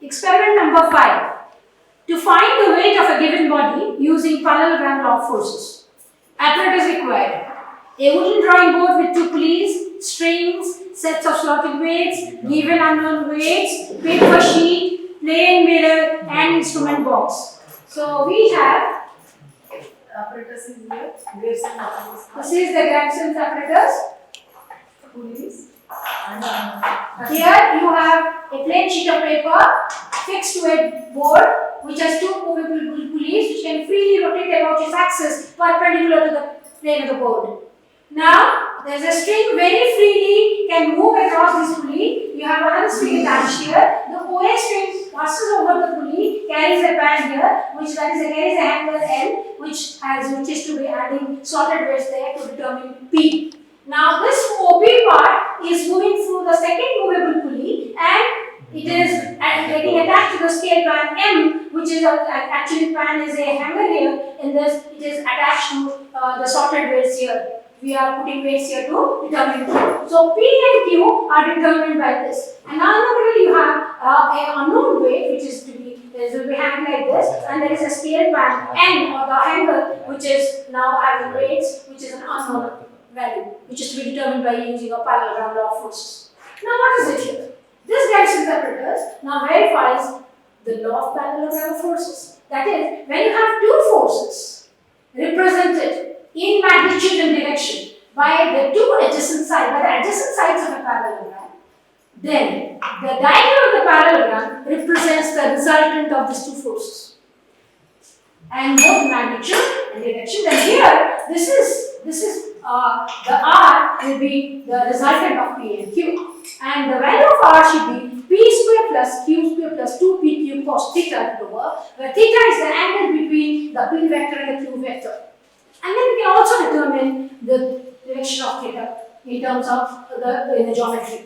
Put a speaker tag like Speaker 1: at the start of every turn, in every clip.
Speaker 1: Experiment number 5. To find the weight of a given body using parallelogram law of forces. Apparatus required. A wooden drawing board with 2 pulleys, strings, sets of slotted weights, given unknown weights, paper sheet, plane mirror, and instrument box. So we have
Speaker 2: Apparatus is here. Waves and apparatus.
Speaker 1: this is the Graveson's apparatus.
Speaker 2: Pulleys.
Speaker 1: Here you have a plain sheet of paper fixed to a board which has 2 movable pulleys which can freely rotate about its axis perpendicular to the plane of the board. Now there is a string very freely can move across this pulley. You have another string attached here. The OA string passes over the pulley, carries a band here, which carries a hanger L, which is to be adding slotted weights there to determine P. Now this OP part is moving through the second movable pulley and it is getting attached to the scale pan M, which is actually pan is a hanger here. In this, it is attached to the sorted weights here. We are putting weights here to determine Q. So P and Q are determined by this. And now in the middle you have an unknown weight, which is to be will be hanging like this, and there is a scale pan N or the hanger, which is now having weights, which is an unknown value, which is to be determined by using a parallelogram law of forces. Now what is it here? This Graveson's apparatus now verifies the law of parallelogram of forces. That is, when you have 2 forces represented in magnitude and direction by the 2 adjacent sides, by the adjacent sides of a parallelogram, then the diagonal of the parallelogram represents the resultant of these 2 forces. And both magnitude and direction. Then here, this is the R will be the resultant of P and Q. And the value of R should be P square plus Q square plus 2PQ cos theta over, where theta is the angle between the P vector and the Q vector. And then we can also determine the direction of theta in terms of the geometry.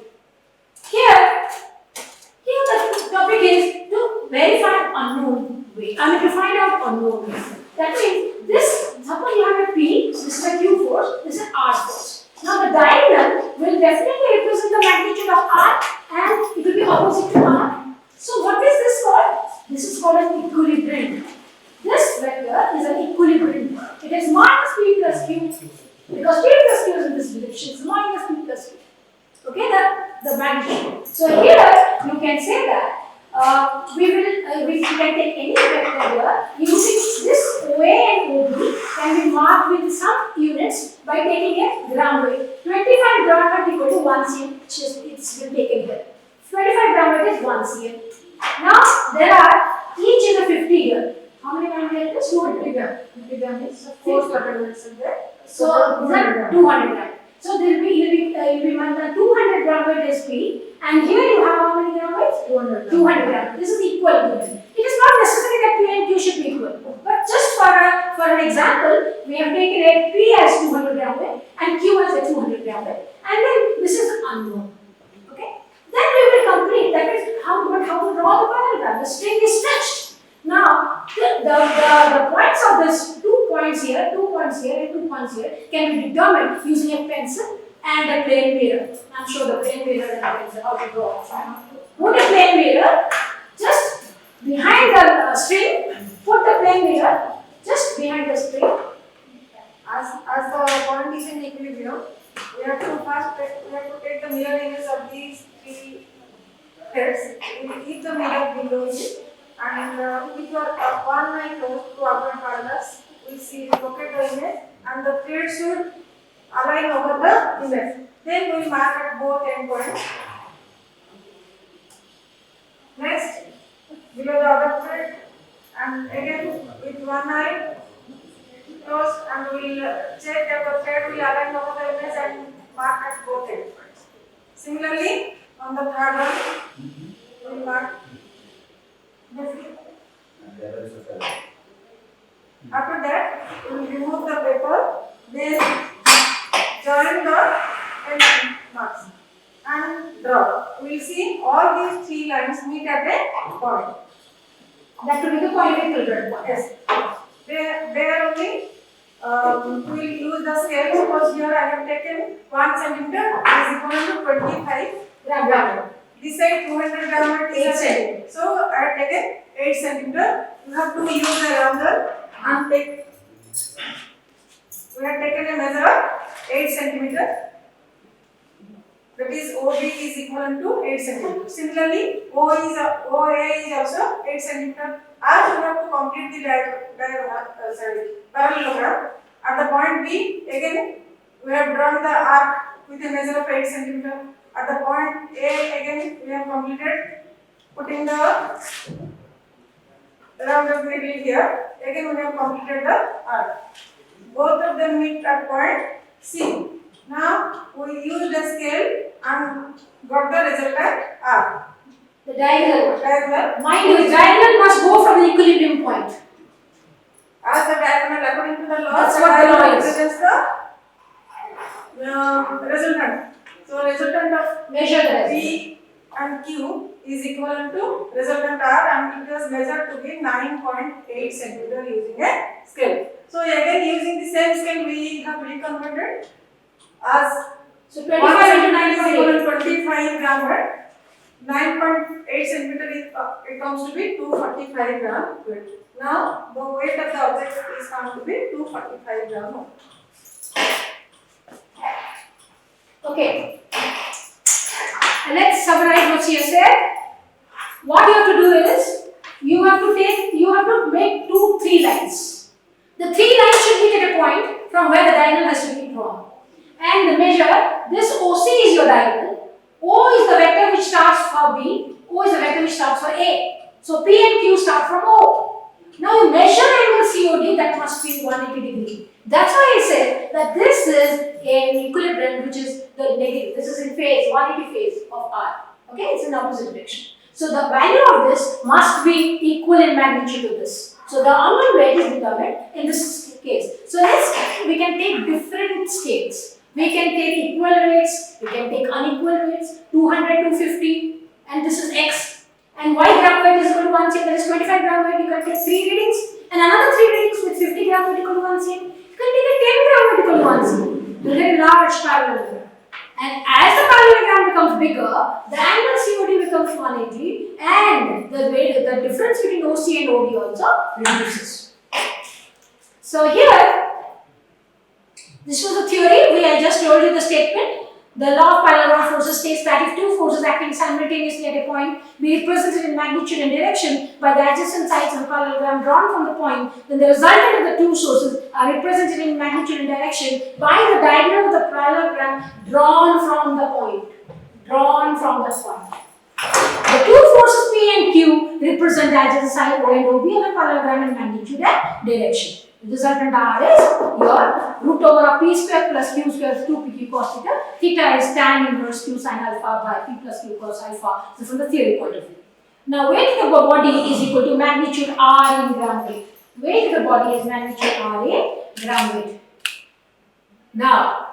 Speaker 1: Here the topic is to verify unknown weight. To find out unknown weight. That means this, suppose you have a P, this is a Q force, this is R force. Now the diagonal will definitely represent the magnitude of R and it will be opposite to R. So what is this called? This is called an equilibrium. This vector is an equilibrium. It is minus P plus Q because P plus Q is in this direction. It's minus P plus Q. Okay, the magnitude. So here you can say that we can take any vector here using this OA and OB can be marked with some units by taking a ground weight. 25 ground weight equal to 1 cm, which is it's been taken here. 25 ground weight is 1 cm. Now there are each is a 50 here. How many ground weight is 200 gram? 50 gram is 4 slotted weights are there. So these are 200 gram. So there will be 200 gram weight is P, and here you have how many gram weights? 200 gram. This is equal to it. It is not necessary that P and Q should be equal, but just for an example, we have taken a P as 200 gram weight and Q as a 200 gram weight, and then this is unknown. Okay. Then we will complete. That is how to draw the parallelogram. The string is stretched. Now the points of this 2 points here, 2 points here, and 2 points here can be determined using a pencil and a plane mirror. I'm sure the plane mirror and the pencil how to draw. Put a plane mirror just behind the string. Put the plane mirror just behind the string.
Speaker 2: As the point is in equilibrium, we have to take the mirror image of these 3 heads. We will keep the mirror below it. And if you are one line close to upper parallels, we see locate the image and the thread should align over the image. Then we will mark at both endpoints. Next, below the other thread, and again with one eye close, and we will check that the thread will align over the image and mark at both endpoints. Similarly, on the third one, we will mark. After that, we will remove the paper, then join the end marks and draw. We will see all these 3 lines meet at a point.
Speaker 1: That will be the point we filtered point.
Speaker 2: Yes. There only we will use the scale. Suppose here I have taken 1 centimeter is equal to 25 gram. this side 200 gram weight is
Speaker 1: 8
Speaker 2: a
Speaker 1: centimeter.
Speaker 2: So I have taken 8 centimeter. You have to use a rounder and take. We have taken a measure of 8 centimeter. That is OB is equivalent to 8 centimeter. Similarly, OA is also 8 centimeter. As you have to complete the parallelogram. At the point B, again we have drawn the arc with a measure of 8 centimeter. At the point A, again we have completed putting the round of needle here. Again we have completed the arc. Both of them meet at point C. Now we use the scale and got the resultant arc.
Speaker 1: The diagonal.
Speaker 2: Diagonal.
Speaker 1: Mind you, diagonal must go from the equilibrium point.
Speaker 2: As the diagonal according to the law,
Speaker 1: That's
Speaker 2: the
Speaker 1: what the law
Speaker 2: diagonal
Speaker 1: is.
Speaker 2: represents the resultant. So resultant of
Speaker 1: Measure the result.
Speaker 2: P and Q is equivalent to resultant R, and it was measured to be 9.8 centimeter using a scale. So again using the same scale we have reconverted as
Speaker 1: So 25 into 9
Speaker 2: is equal to 25 gram weight. 9.8 centimeter is it comes to be 245 gram weight. Now the weight of the object is found to be 245 gram.
Speaker 1: Okay. And let's summarize what she has said. What you have to do is you have to make 3 lines. The 3 lines should meet at a point from where the diagonal has to be drawn. And the measure, this OC is your diagonal. O is the vector which starts for B. O is the vector which starts for A. So P and Q start from O. Now you measure angle COD, that must be 180 degree. That's why I said that this is an equilibrium which is the negative. This is in phase, 180 phase of R. Okay, it's in opposite direction. So the value of this must be equal in magnitude to this. So the unknown weight is determined in this case. So we can take different scales. We can take equal weights, we can take unequal weights, 200, 250, and this is X. And Y gram weight is equal to 1 cm, that is 25 gram weight, you can take 3 readings, and another 3 readings with 50 gram weight equal to 1 cm. You can take a 10 gram weight equal to 1 cm. You get a large parallelogram. And as the parallelogram becomes bigger, the angle COD becomes 180, and the difference between OC and OD also reduces. So here, this was the theory. I just told you the statement. The law of parallelogram forces states that if two forces acting simultaneously at a point be represented in magnitude and direction by the adjacent sides of the parallelogram drawn from the point, then the resultant of the two sources are represented in magnitude and direction by the diagonal of the parallelogram drawn from the point. The two forces P and Q represent the adjacent side O and OB of the parallelogram in magnitude and direction. The resultant R is your root over of P square plus Q square is 2pq cos theta. Theta is tan inverse Q sin alpha by P plus Q cos alpha. So from the theory point of view. Now weight of the body is equal to magnitude R in gram weight. Weight of the body is magnitude R in gram weight. Now,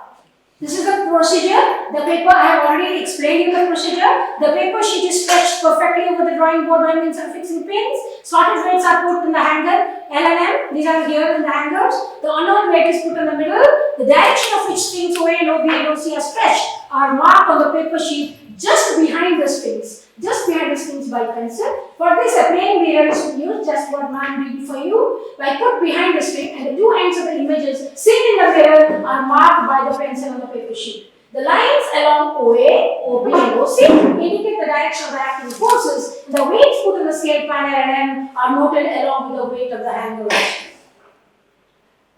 Speaker 1: this is the procedure. The paper, I have already explained you the procedure. The paper sheet is stretched perfectly over the drawing board by means of fixing pins. Slotted weights are put in the hanger, L and M. These are here in the hangers. The unknown weight is put in the middle. The direction of which strings OA and OB and OC are stretched are marked on the paper sheet just behind the strings. Just behind the strings by pencil. For this, a plain mirror is to use, just what ma'am did for you. By put behind the string, and the two ends of the images seen in the mirror are marked by the pencil on the paper sheet. The lines along OA, OB and OC indicate the direction of the acting forces. The weights put in the scale panel and M are noted along with the weight of the hanger.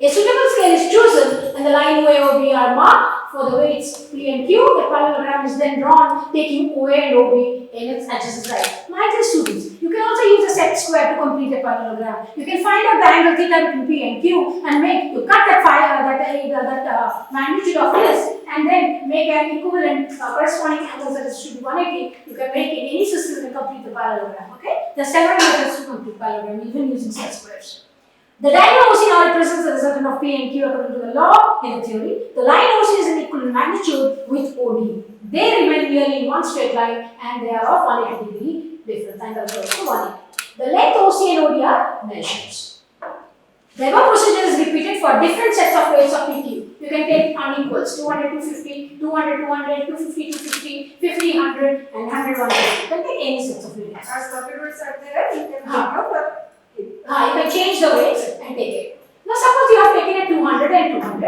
Speaker 1: A suitable scale is chosen and the line OA, OB are marked for the weights P and Q. The parallelogram is then drawn taking OA and OB in its adjacent side. My dear students, you can also use a set square to complete a parallelogram. You can find out the angle theta between P and Q and cut that magnitude of this and then make an equivalent corresponding angle that is should be 180. You can make in any system and complete the parallelogram. Okay? There are several methods to complete parallelogram, even using set squares. The diagonal OC now represents the resultant of P and Q according to the law in the theory. The line OC is in equal magnitude with OD. They remain nearly in one straight line and they are of 180 degree difference, and also 180. The length OC and OD are measures. The above procedure is repeated for different sets of weights of PQ. You can take unequals 200, 250, 200, 200, 250, 250, 50, 100, and 100, 150. You can take any sets of units.
Speaker 2: As the weights are there, you can take out
Speaker 1: You can change the weights and take it. Now suppose you have taken a 200 and 200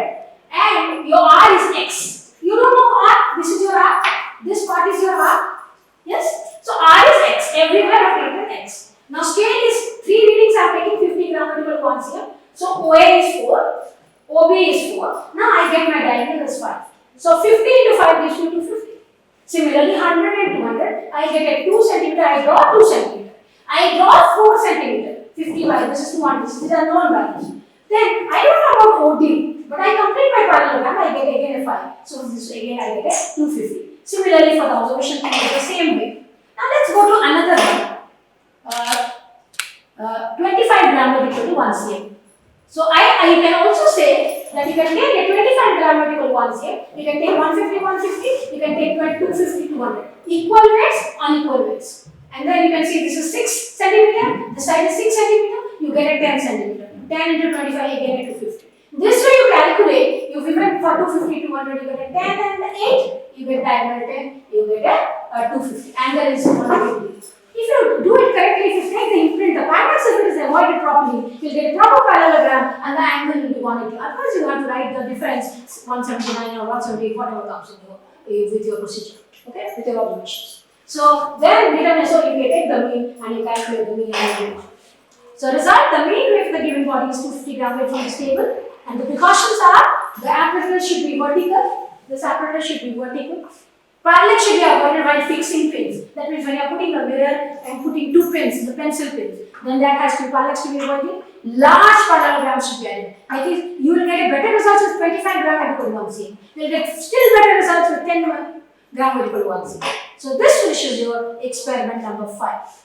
Speaker 1: and your R is X. You don't know R, this is your R, this part is your R. Yes? So R is X, everywhere I have taken X. Now scale is 3 readings I am taking 50 grammatical ones here. So OA is 4, OB is 4. Now I get my diagonal as 5. So 50 into 5 gives me 250. Similarly 100 and 200, I get a 2 centimeter, I draw 2 centimeter. I draw 4 centimeter, 50 by this is 200, these are known values. Then I don't know about OD, but I complete my parallelogram, I get again a 5. So this again I get a 250. Similarly for the observation point, the same way. Now let's go to another one. 25 gram equal to 1 cm. So you can also say that you can take a 25 gram equal 1 cm. You can take 150, 150. You can take 250, 200. Equal weights, unequal weights. And then you can see this is 6 centimeter. This side is 6 centimeter. You get a 10 centimeter. 10 into 25, again a 250. This way you calculate. If you went for 250, 200, you get a 10 and 8. You get diagonal 10. You get a 250. Angle is 180. If you do it correctly, if you take the imprint, the parallax if it is avoided properly, you will get a proper parallelogram and the angle will be 180. Otherwise, you have to write the difference 179 or 178, whatever comes with your procedure, okay, with your observations. So then, determine, so you can take the mean and you calculate the mean and the mean. So result, the mean weight of the given body is 250 gram weight from this table, and the precautions are the apparatus should be vertical. This apparatus should be vertical. Parallax should be avoided while fixing pins. That means when you are putting a mirror and putting 2 pins, the pencil pins, then that has to be parallax to be avoided. Large parallelograms should be added. I think you will get a better results with 25 gram equal 1 cm. You will get still better results with 10 gram equal 1 cm. So this finishes your experiment number 5.